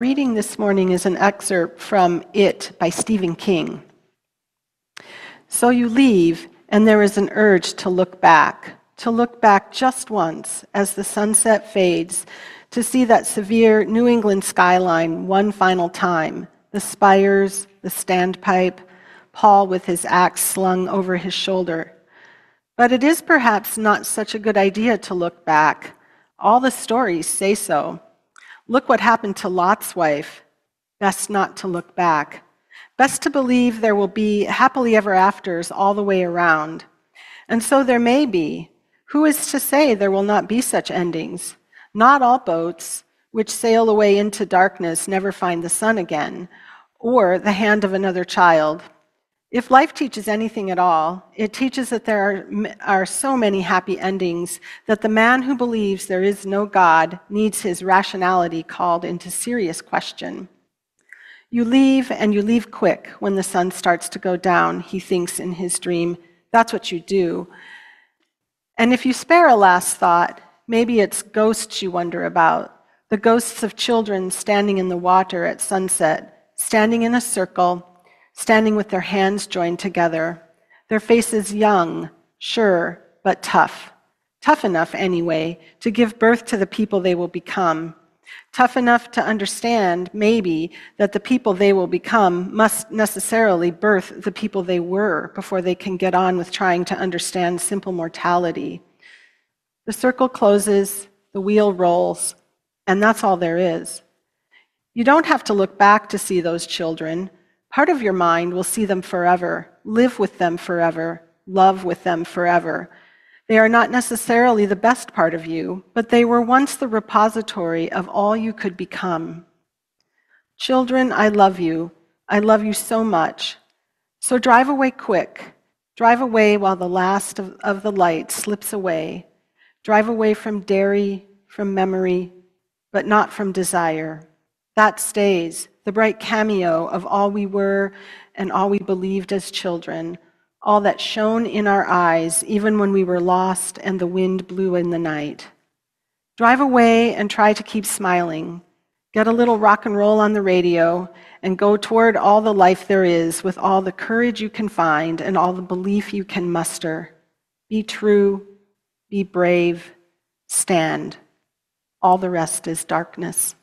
Reading this morning is an excerpt from It by Stephen King. So you leave, and there is an urge to look back just once as the sunset fades, to see that severe New England skyline one final time, the spires, the standpipe, Paul with his axe slung over his shoulder. But it is perhaps not such a good idea to look back. All the stories say so. Look what happened to Lot's wife. Best not to look back. Best to believe there will be happily ever afters all the way around. And so there may be. Who is to say there will not be such endings? Not all boats, which sail away into darkness, never find the sun again, or the hand of another child. If life teaches anything at all, it teaches that there are so many happy endings that the man who believes there is no God needs his rationality called into serious question. You leave, and you leave quick when the sun starts to go down, he thinks in his dream. That's what you do. And if you spare a last thought, maybe it's ghosts you wonder about, the ghosts of children standing in the water at sunset, standing in a circle, standing with their hands joined together, their faces young, sure, but tough. Tough enough, anyway, to give birth to the people they will become. Tough enough to understand, maybe, that the people they will become must necessarily birth the people they were before they can get on with trying to understand simple mortality. The circle closes, the wheel rolls, and that's all there is. You don't have to look back to see those children. Part of your mind will see them forever, live with them forever, love with them forever. They are not necessarily the best part of you, but they were once the repository of all you could become. Children, I love you. I love you so much. So drive away quick. Drive away while the last of the light slips away. Drive away from dairy, from memory, but not from desire. That stays, the bright cameo of all we were and all we believed as children, all that shone in our eyes even when we were lost and the wind blew in the night. Drive away and try to keep smiling. Get a little rock and roll on the radio and go toward all the life there is with all the courage you can find and all the belief you can muster. Be true, be brave, stand. All the rest is darkness.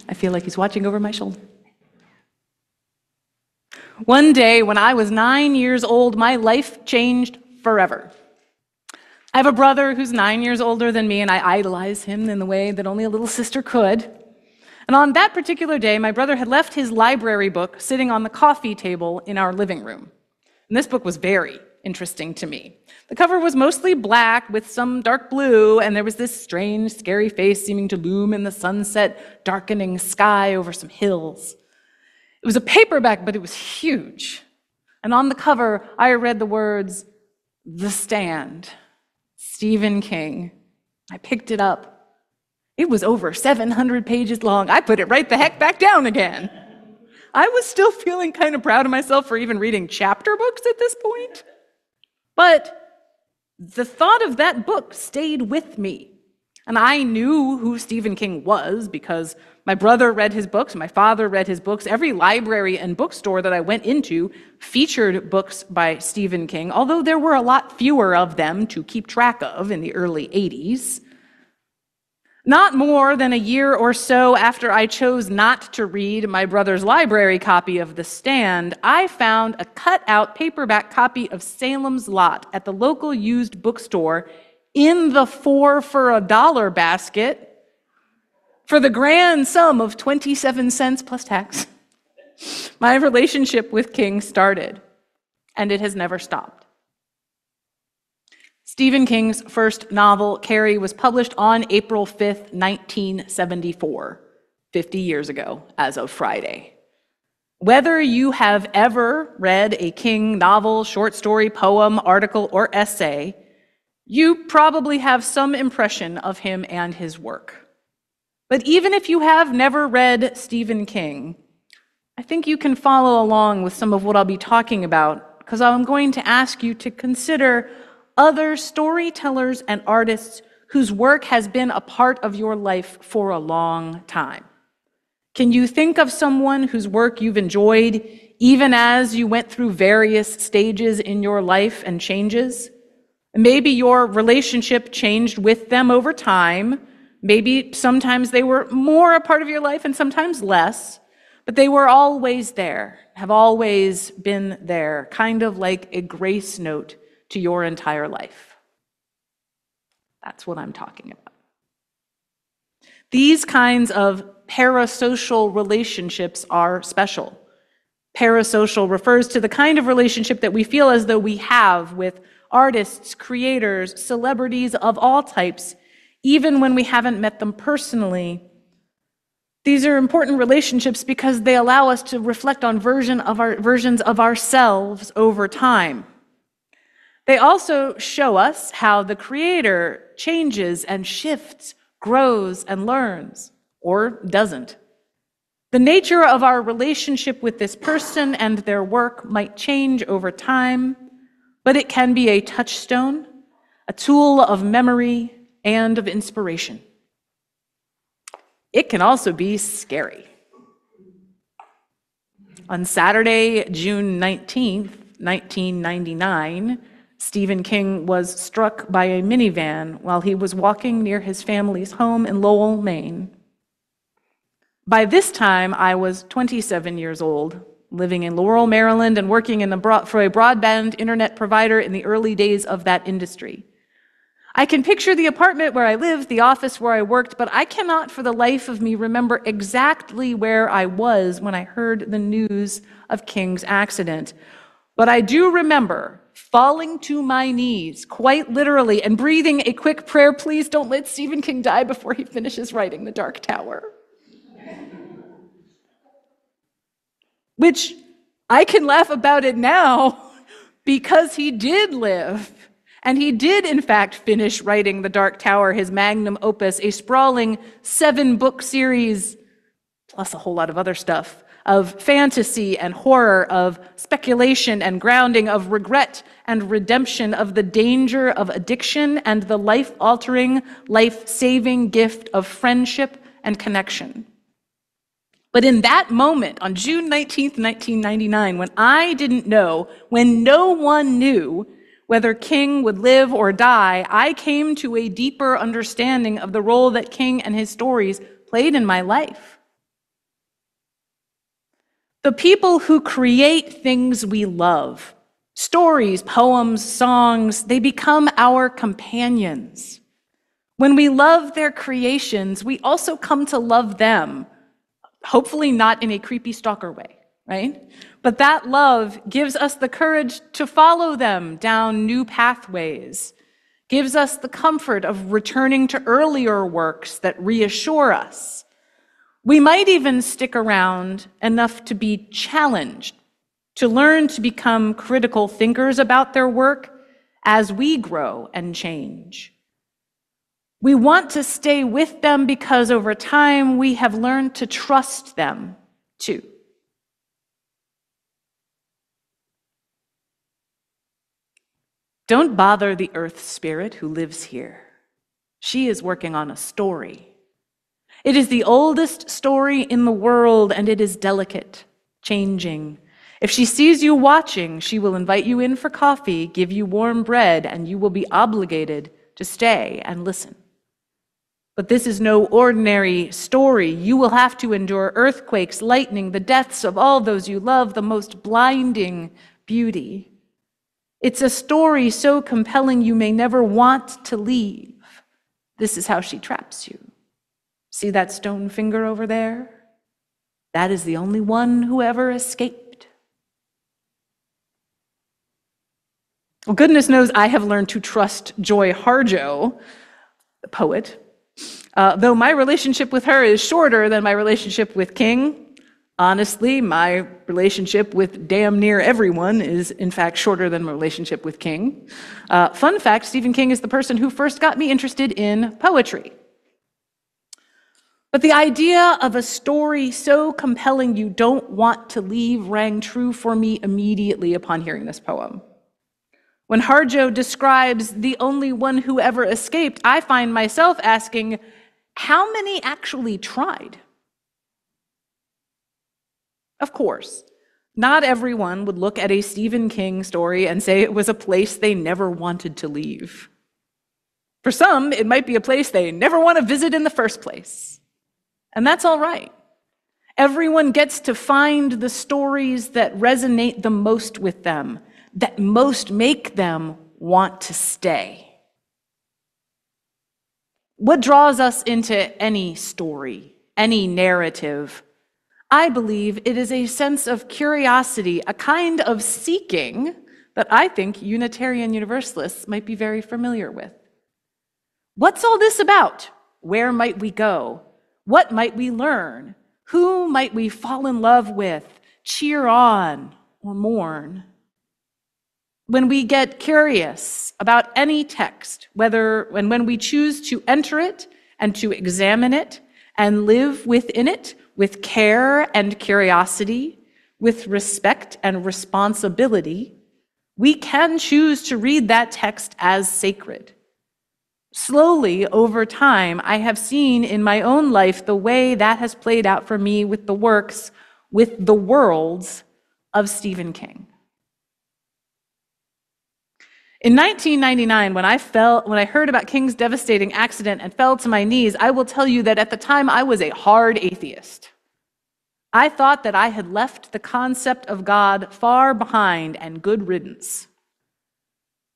I feel like he's watching over my shoulder. One day when I was 9 years old, my life changed forever. I have a brother who's 9 years older than me, and I idolize him in the way that only a little sister could. And on that particular day, my brother had left his library book sitting on the coffee table in our living room. And this book was very interesting to me. The cover was mostly black with some dark blue, and there was this strange, scary face seeming to loom in the sunset, darkening sky over some hills. It was a paperback, but it was huge. And on the cover, I read the words, "The Stand," Stephen King. I picked it up. It was over 700 pages long. I put it right the heck back down again. I was still feeling kind of proud of myself for even reading chapter books at this point. But the thought of that book stayed with me. And I knew who Stephen King was because my brother read his books, my father read his books. Every library and bookstore that I went into featured books by Stephen King, although there were a lot fewer of them to keep track of in the early 80s. Not more than a year or so after I chose not to read my brother's library copy of The Stand, I found a cut-out paperback copy of Salem's Lot at the local used bookstore in the 4 for $1 basket for the grand sum of 27 cents plus tax. My relationship with King started, and it has never stopped. Stephen King's first novel, Carrie, was published on April 5th, 1974, 50 years ago, as of Friday. Whether you have ever read a King novel, short story, poem, article, or essay, you probably have some impression of him and his work. But even if you have never read Stephen King, I think you can follow along with some of what I'll be talking about, because I'm going to ask you to consider other storytellers and artists whose work has been a part of your life for a long time. Can you think of someone whose work you've enjoyed even as you went through various stages in your life and changes? Maybe your relationship changed with them over time. Maybe sometimes they were more a part of your life and sometimes less, but they were always there, have always been there, kind of like a grace note to your entire life. That's what I'm talking about. These kinds of parasocial relationships are special. Parasocial refers to the kind of relationship that we feel as though we have with artists, creators, celebrities of all types, even when we haven't met them personally. These are important relationships because they allow us to reflect on versions of ourselves over time. They also show us how the creator changes and shifts, grows and learns, or doesn't. The nature of our relationship with this person and their work might change over time, but it can be a touchstone, a tool of memory and of inspiration. It can also be scary. On Saturday, June 19th, 1999, Stephen King was struck by a minivan while he was walking near his family's home in Lowell, Maine. By this time, I was 27 years old, living in Laurel, Maryland, and working for a broadband internet provider in the early days of that industry. I can picture the apartment where I lived, the office where I worked, but I cannot for the life of me remember exactly where I was when I heard the news of King's accident. But I do remember falling to my knees, quite literally, and breathing a quick prayer, please don't let Stephen King die before he finishes writing The Dark Tower. Which I can laugh about it now because he did live. And he did, in fact, finish writing The Dark Tower, his magnum opus, a sprawling 7-book series, plus a whole lot of other stuff, of fantasy and horror, of speculation and grounding, of regret and redemption, of the danger of addiction and the life-altering, life-saving gift of friendship and connection. But in that moment, on June 19th, 1999, when I didn't know, when no one knew whether King would live or die, I came to a deeper understanding of the role that King and his stories played in my life. The people who create things we love, stories, poems, songs, they become our companions. When we love their creations, we also come to love them, hopefully not in a creepy stalker way, right? But that love gives us the courage to follow them down new pathways, gives us the comfort of returning to earlier works that reassure us. We might even stick around enough to be challenged, to learn to become critical thinkers about their work as we grow and change. We want to stay with them because over time we have learned to trust them too. Don't bother the earth spirit who lives here. She is working on a story. It is the oldest story in the world, and it is delicate, changing. If she sees you watching, she will invite you in for coffee, give you warm bread, and you will be obligated to stay and listen. But this is no ordinary story. You will have to endure earthquakes, lightning, the deaths of all those you love, the most blinding beauty. It's a story so compelling you may never want to leave. This is how she traps you. See that stone finger over there? That is the only one who ever escaped. Well, goodness knows I have learned to trust Joy Harjo, the poet. Though my relationship with her is shorter than my relationship with King, honestly, my relationship with damn near everyone is, in fact, shorter than my relationship with King. Fun fact, Stephen King is the person who first got me interested in poetry. But the idea of a story so compelling you don't want to leave rang true for me immediately upon hearing this poem. When HARJO describes the only one who ever escaped, I find myself asking, how many actually tried? Of course, not everyone would look at a Stephen King story and say it was a place they never wanted to leave. For some, it might be a place they never want to visit in the first place. And that's all right. Everyone gets to find the stories that resonate the most with them, that most make them want to stay. What draws us into any story, any narrative? I believe it is a sense of curiosity, a kind of seeking that I think Unitarian Universalists might be very familiar with. What's all this about? Where might we go? What might we learn? Who might we fall in love with, cheer on, or mourn? When we get curious about any text, when we choose to enter it and to examine it and live within it with care and curiosity, with respect and responsibility, we can choose to read that text as sacred. Slowly, over time, I have seen in my own life the way that has played out for me with the works, with the worlds of Stephen King. In 1999, when I heard about King's devastating accident and fell to my knees, I will tell you that at the time I was a hard atheist. I thought that I had left the concept of God far behind and good riddance.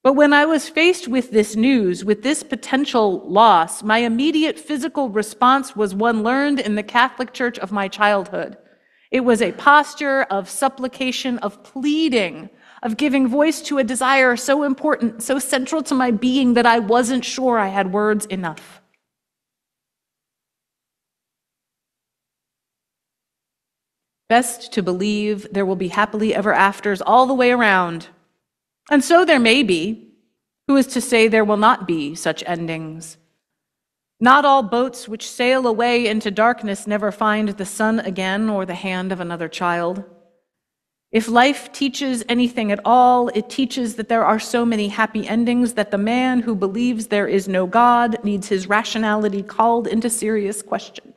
But when I was faced with this news, with this potential loss, my immediate physical response was one learned in the Catholic Church of my childhood. It was a posture of supplication, of pleading, of giving voice to a desire so important, so central to my being that I wasn't sure I had words enough. Best to believe there will be happily ever afters all the way around. And so there may be. Who is to say there will not be such endings? Not all boats which sail away into darkness never find the sun again or the hand of another child. If life teaches anything at all, it teaches that there are so many happy endings that the man who believes there is no God needs his rationality called into serious question.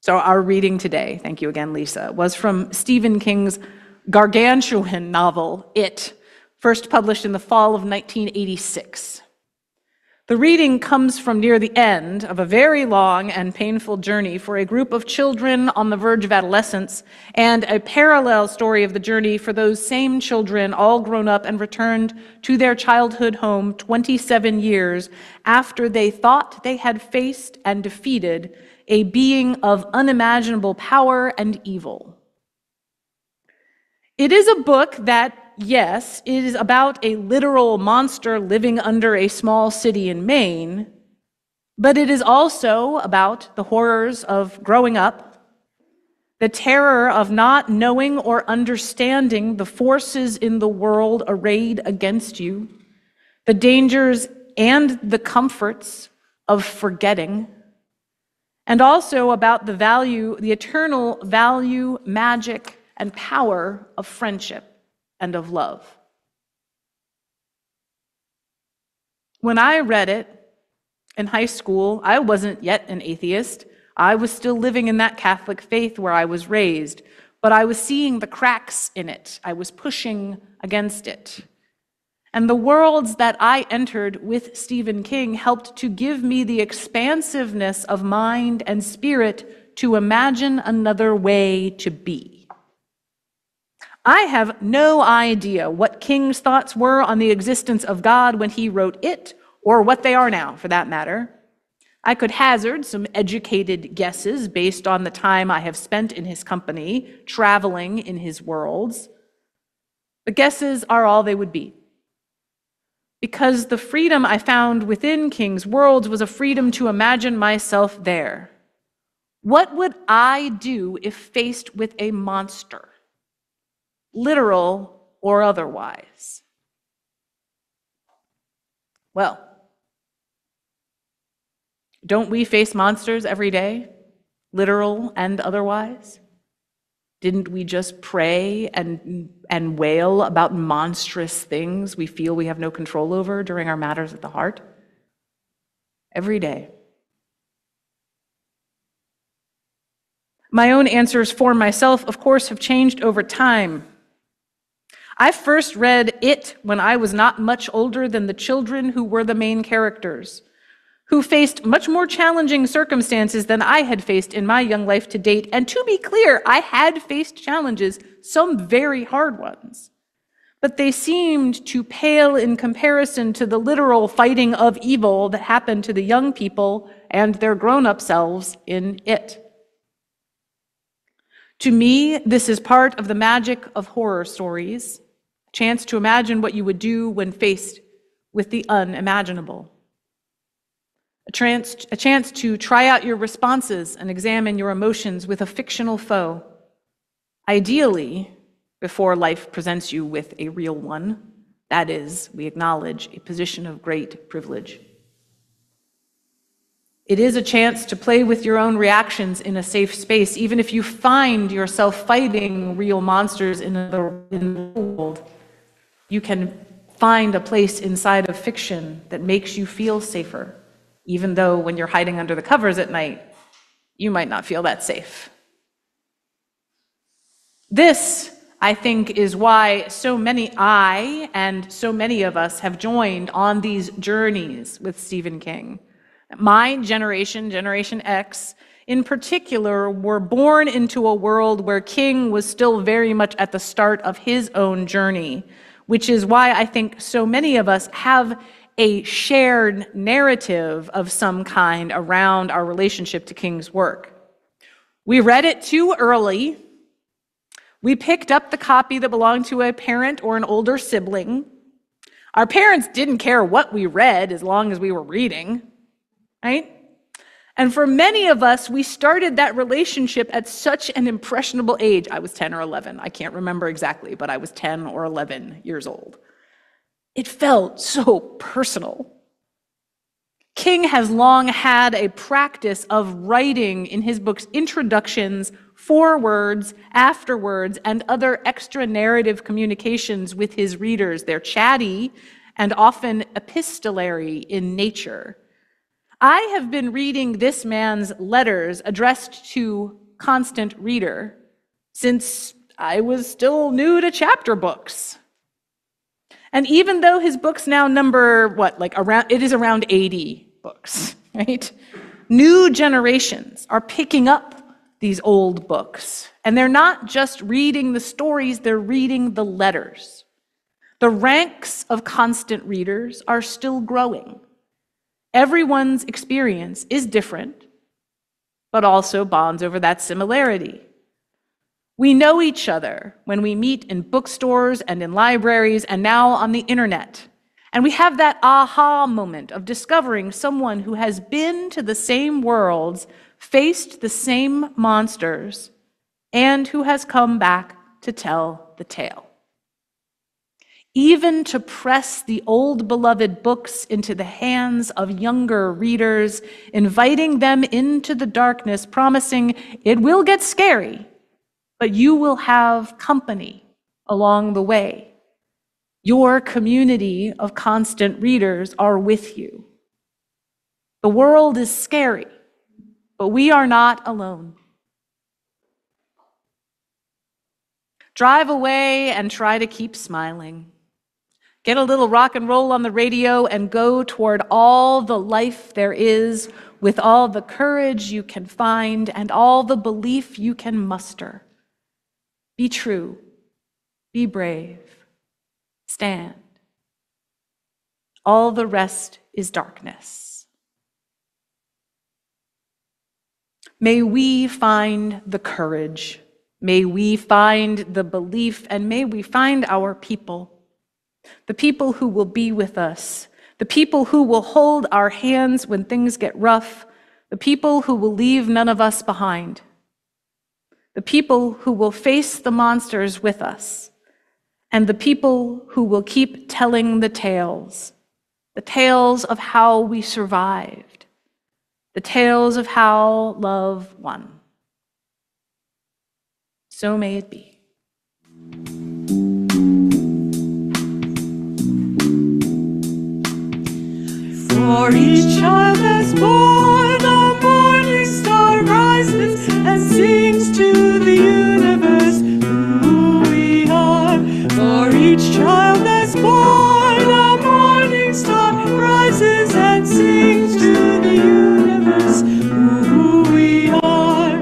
So our reading today, thank you again, Lisa, was from Stephen King's gargantuan novel, It, first published in the fall of 1986. The reading comes from near the end of a very long and painful journey for a group of children on the verge of adolescence, and a parallel story of the journey for those same children, all grown up and returned to their childhood home 27 years after they thought they had faced and defeated a being of unimaginable power and evil. It is a book that, yes, it is about a literal monster living under a small city in Maine, but it is also about the horrors of growing up, the terror of not knowing or understanding the forces in the world arrayed against you, the dangers and the comforts of forgetting, and also about the value, the eternal value, magic, and power of friendship and of love. When I read it in high school, I wasn't yet an atheist. I was still living in that Catholic faith where I was raised, but I was seeing the cracks in it. I was pushing against it. And the worlds that I entered with Stephen King helped to give me the expansiveness of mind and spirit to imagine another way to be. I have no idea what King's thoughts were on the existence of God when he wrote It, or what they are now, for that matter. I could hazard some educated guesses based on the time I have spent in his company, traveling in his worlds. The guesses are all they would be. Because the freedom I found within King's worlds was a freedom to imagine myself there. What would I do if faced with a monster? Literal or otherwise? Well, Don't we face monsters every day, literal and otherwise? Didn't we just pray and wail about monstrous things we feel we have no control over during our matters at the heart? Every day. My own answers for myself, of course, have changed over time. I first read it when I was not much older than the children who were the main characters, who faced much more challenging circumstances than I had faced in my young life to date. And to be clear, I had faced challenges, some very hard ones. But they seemed to pale in comparison to the literal fighting of evil that happened to the young people and their grown-up selves in it. To me, this is part of the magic of horror stories, a chance to imagine what you would do when faced with the unimaginable. A chance to try out your responses and examine your emotions with a fictional foe, ideally before life presents you with a real one. That is, we acknowledge, a position of great privilege. It is a chance to play with your own reactions in a safe space, even if you find yourself fighting real monsters in the world. You can find a place inside of fiction that makes you feel safer, even though when you're hiding under the covers at night, you might not feel that safe. This, I think, is why I and so many of us have joined on these journeys with Stephen King. My generation, Generation X, in particular, were born into a world where King was still very much at the start of his own journey, which is why I think so many of us have a shared narrative of some kind around our relationship to King's work. We read it too early. We picked up the copy that belonged to a parent or an older sibling. Our parents didn't care what we read as long as we were reading, right? And for many of us, we started that relationship at such an impressionable age. I was 10 or 11. I can't remember exactly, but I was 10 or 11 years old. It felt so personal. King has long had a practice of writing in his books introductions, forewords, afterwords, and other extra narrative communications with his readers. They're chatty and often epistolary in nature. I have been reading this man's letters addressed to Constant Reader since I was still new to chapter books. And even though his books now number, it is around 80 books, right? New generations are picking up these old books, and they're not just reading the stories, they're reading the letters. The ranks of constant readers are still growing. Everyone's experience is different, but also bonds over that similarity. We know each other when we meet in bookstores and in libraries and now on the internet. And we have that aha moment of discovering someone who has been to the same worlds, faced the same monsters, and who has come back to tell the tale. Even to press the old beloved books into the hands of younger readers, inviting them into the darkness, promising it will get scary, but you will have company along the way. Your community of constant readers are with you. The world is scary, but we are not alone. Drive away and try to keep smiling. Get a little rock and roll on the radio and go toward all the life there is with all the courage you can find and all the belief you can muster. Be true. Be brave. Stand. All the rest is darkness. May we find the courage. May we find the belief, and may we find our people. The people who will be with us, the people who will hold our hands when things get rough, the people who will leave none of us behind, the people who will face the monsters with us, and the people who will keep telling the tales of how we survived, the tales of how love won. So may it be. For each child that's born, a morning star rises and sings to the universe who we are. For each child that's born, a morning star rises and sings to the universe who we are.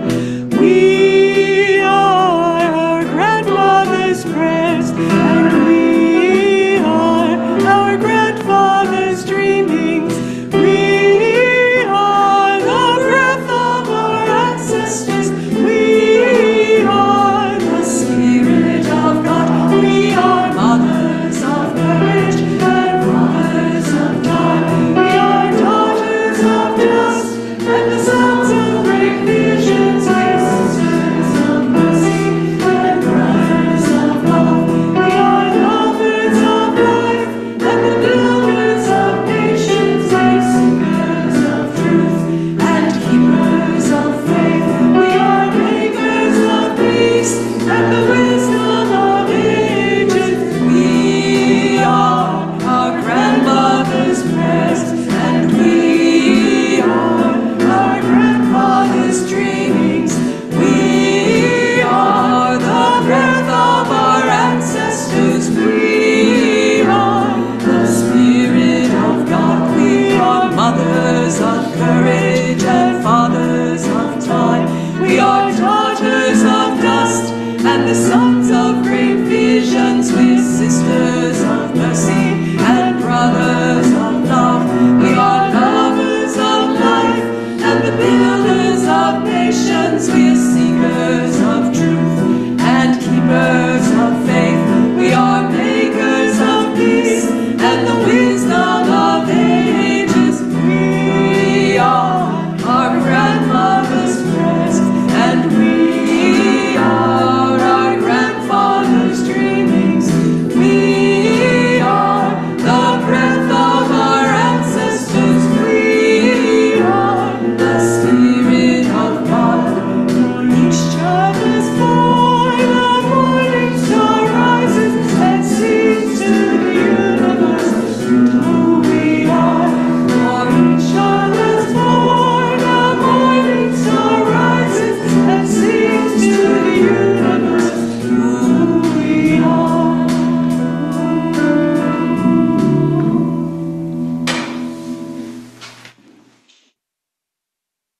We are our grandmother's prayers, and we are our grandfather's dreamings. We are the breath of our ancestors. We are the Spirit of God. We are mothers of courage and fathers of time. We are daughters of dust and the sons of great visions. We are sisters of mercy and brothers of love. We are lovers of life and the builders of nations. We singers of truth and keepers of faith. We are makers of peace and the wisdom of ages. We are our grandmother's prayers, and we are our grandfather's dreamings. We are the breath of our ancestors. We are the Spirit of God. We are mothers of courage and fathers of time. We are daughters of dust and the sons of great visions. We're sisters of mercy and brothers of love. We are lovers of life and the builders of nations. We're